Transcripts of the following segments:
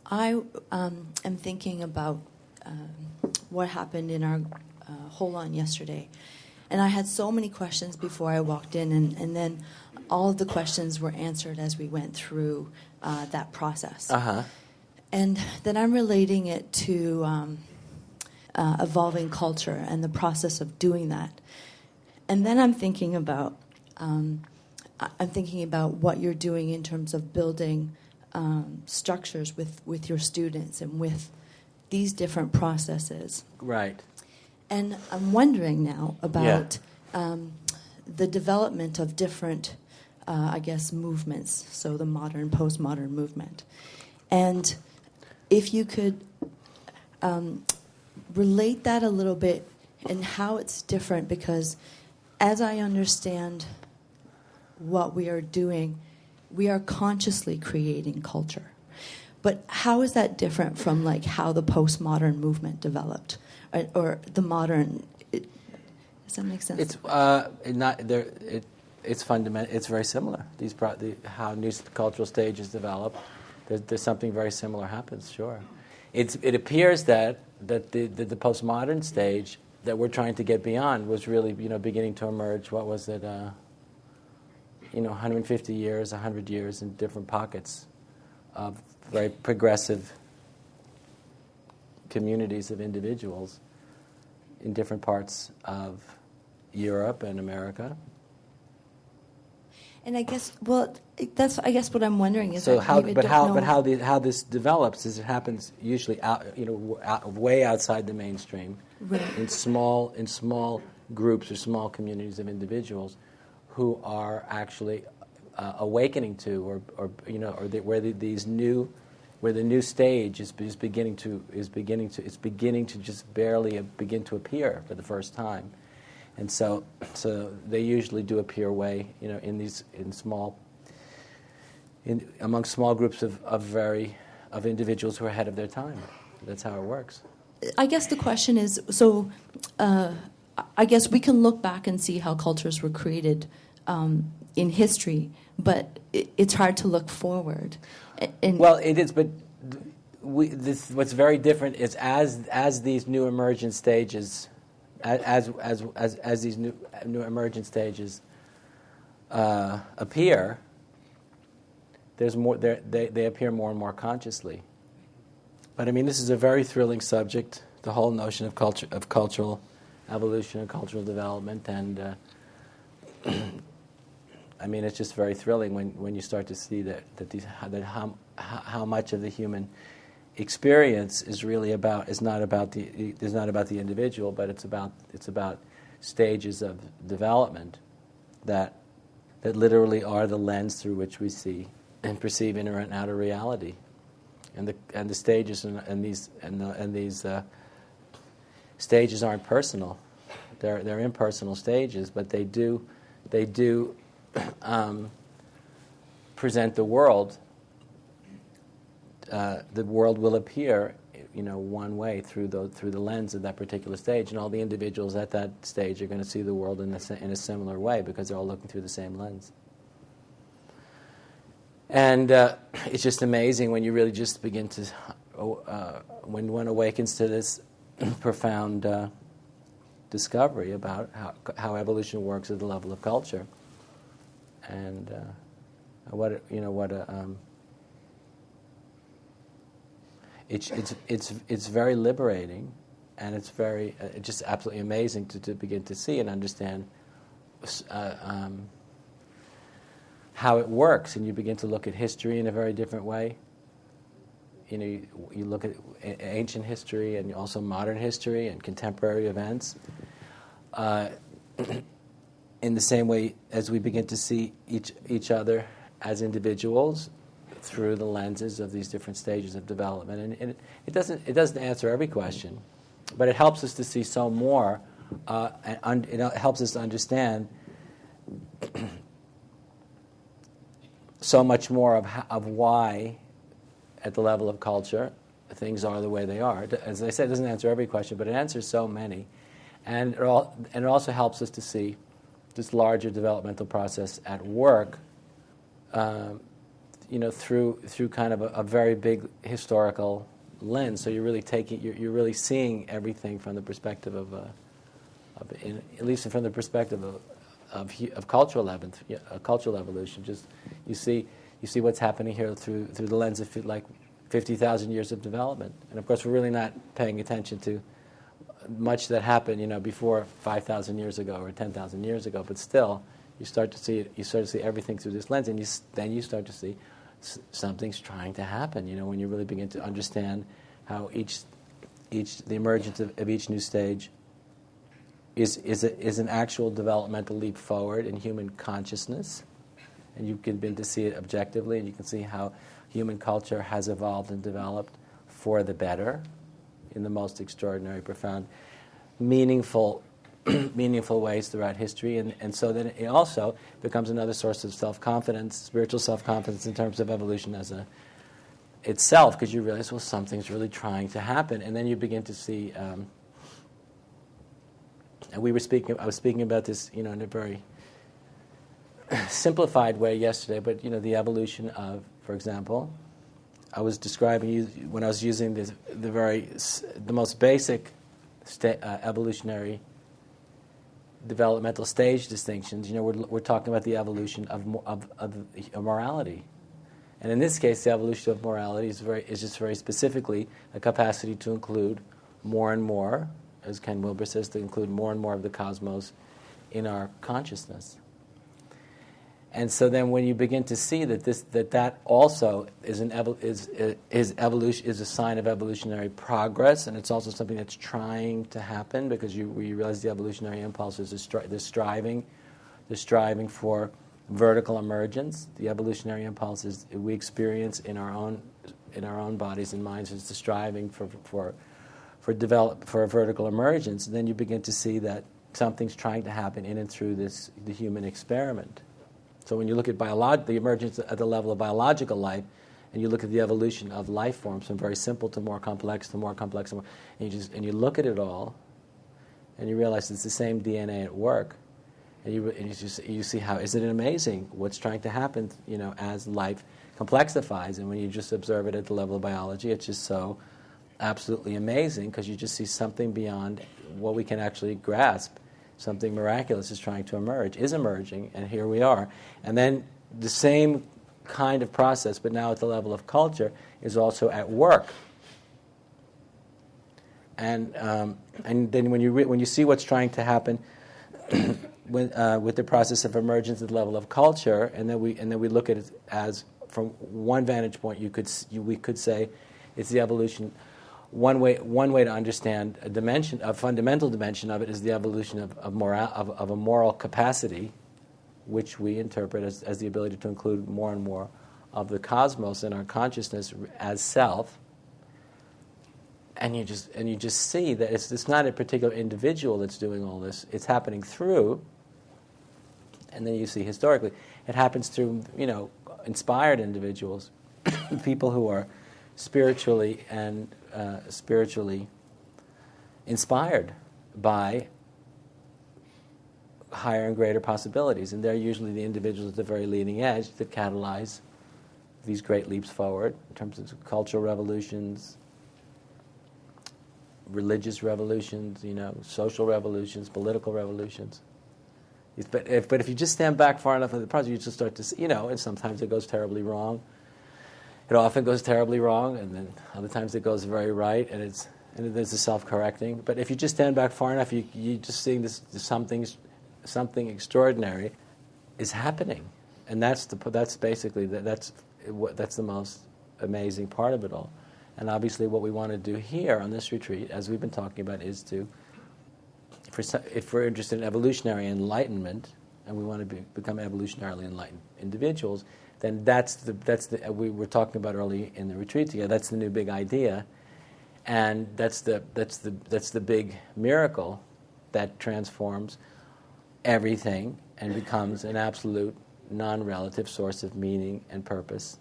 I am thinking about what happened in our hold on yesterday. And I had so many questions before I walked in, and then all of the questions were answered as we went through that process. Uh-huh. And then I'm relating it to evolving culture and the process of doing that. And then I'm thinking about what you're doing in terms of building structures with your students and with these different processes. Right. And I'm wondering now about the development of different, movements, so the modern, postmodern movement. And if you could relate that a little bit and how it's different, because as I understand what we are doing, we are consciously creating culture. But how is that different from like how the postmodern movement developed, or the modern? Does that make sense? It's not there. It's fundamental. It's very similar. How new cultural stages develop. There's something very similar happens. Sure, it appears that the postmodern stage that we're trying to get beyond was really beginning to emerge. What was it? 150 years, 100 years in different pockets of very progressive communities of individuals in different parts of Europe and America. And I guess, that's what I'm wondering is so how this develops is it happens usually way outside the mainstream, right. in small groups or small communities of individuals who are actually awakening to, where the new stage is beginning to just barely begin to appear for the first time, and so they usually do appear among small groups of individuals who are ahead of their time. That's how it works. I guess the question is, so I guess we can look back and see how cultures were created in history, but it's hard to look forward. Well, it is, but what's very different is as these new emergent stages, as these new emergent stages appear, there's more. They appear more and more consciously. But I mean, this is a very thrilling subject. The whole notion of cultural evolution and cultural development, and I mean, it's just very thrilling when you start to see that how much of the human experience is not about the individual, but it's about stages of development that literally are the lens through which we see and perceive inner and outer reality, and the stages and these stages aren't personal. They're impersonal stages, but they do present the world. The world will appear, one way through the lens of that particular stage, and all the individuals at that stage are going to see the world in a similar way because they're all looking through the same lens. And it's just amazing when you really just begin to, when one awakens to this profound discovery about how evolution works at the level of culture, and it's very liberating, and it's very just absolutely amazing to begin to see and understand how it works, and you begin to look at history in a very different way. You look at ancient history and also modern history and contemporary events in the same way as we begin to see each other as individuals through the lenses of these different stages of development. And it doesn't answer every question, but it helps us to see so more, and it helps us to understand so much more of why, at the level of culture, things are the way they are. As I said, it doesn't answer every question, but it answers so many. And it also helps us to see this larger developmental process at work through kind of a very big historical lens. So you're really you're really seeing everything from the perspective of at least from the perspective of cultural evolution. Just you see what's happening here through the lens of like 50,000 years of development. And of course, we're really not paying attention to much that happened, before 5,000 years ago or 10,000 years ago. But still, you start to see it. You start to see everything through this lens, and then you start to see something's trying to happen. When you really begin to understand how the emergence of each new stage is an actual developmental leap forward in human consciousness, and you can begin to see it objectively, and you can see how human culture has evolved and developed for the better in the most extraordinary, profound, meaningful ways throughout history. And so then it also becomes another source of self-confidence, spiritual self-confidence in terms of evolution as itself, because you realize, well, something's really trying to happen. And then you begin to see, and I was speaking about this, in a very simplified way yesterday, but, the evolution of, for example, I was describing when I was using the most basic evolutionary developmental stage distinctions. We're talking about the evolution of morality, and in this case, the evolution of morality is just very specifically a capacity to include more and more, as Ken Wilber says, to include more and more of the cosmos in our consciousness. And so then, when you begin to see that also is evolution, is a sign of evolutionary progress, and it's also something that's trying to happen, because you realize the evolutionary impulse is the striving for vertical emergence. The evolutionary impulse is we experience in our own bodies and minds is the striving for a vertical emergence. And then you begin to see that something's trying to happen in and through the human experiment. So when you look at the emergence at the level of biological life, and you look at the evolution of life forms from very simple to more complex to more complex, and you look at it all, and you realize it's the same DNA at work, and you see how isn't it amazing what's trying to happen, as life complexifies, and when you just observe it at the level of biology, it's just so absolutely amazing, because you just see something beyond what we can actually grasp. Something miraculous is emerging, and here we are. And then the same kind of process, but now at the level of culture, is also at work. And then when you see what's trying to happen with the process of emergence at the level of culture, and then we look at it as from one vantage point, we could say it's the evolution. One way to understand a fundamental dimension of it is the evolution of a moral capacity, which we interpret as the ability to include more and more of the cosmos in our consciousness as self. And you just see that it's not a particular individual that's doing all this; it's happening through. And then you see historically, it happens through inspired individuals, people who are spiritually inspired by higher and greater possibilities. And they're usually the individuals at the very leading edge that catalyze these great leaps forward in terms of cultural revolutions, religious revolutions, social revolutions, political revolutions. But if you just stand back far enough in the process, you just start to see, and sometimes it goes terribly wrong. It often goes terribly wrong, and then other times it goes very right, and there's a self-correcting. But if you just stand back far enough, you just seeing something extraordinary is happening, and that's basically that's the most amazing part of it all. And obviously, what we want to do here on this retreat, as we've been talking about, is to, if we're interested in evolutionary enlightenment, and we want to become evolutionarily enlightened individuals, then we were talking about early in the retreat together. That's the new big idea, and that's the big miracle that transforms everything and becomes an absolute non-relative source of meaning and purpose.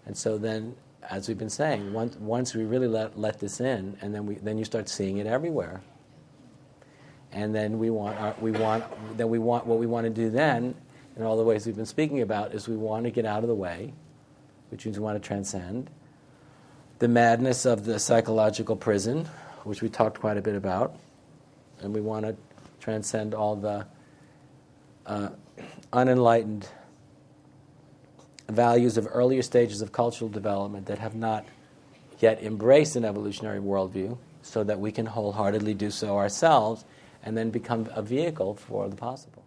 And so then, as we've been saying, once we really let this in, and then you start seeing it everywhere. And then what we want to do then, in all the ways we've been speaking about, is we want to get out of the way which means we want to transcend. The madness of the psychological prison, which we talked quite a bit about. And we want to transcend all the unenlightened values of earlier stages of cultural development that have not yet embraced an evolutionary worldview, so that we can wholeheartedly do so ourselves and then become a vehicle for the possible.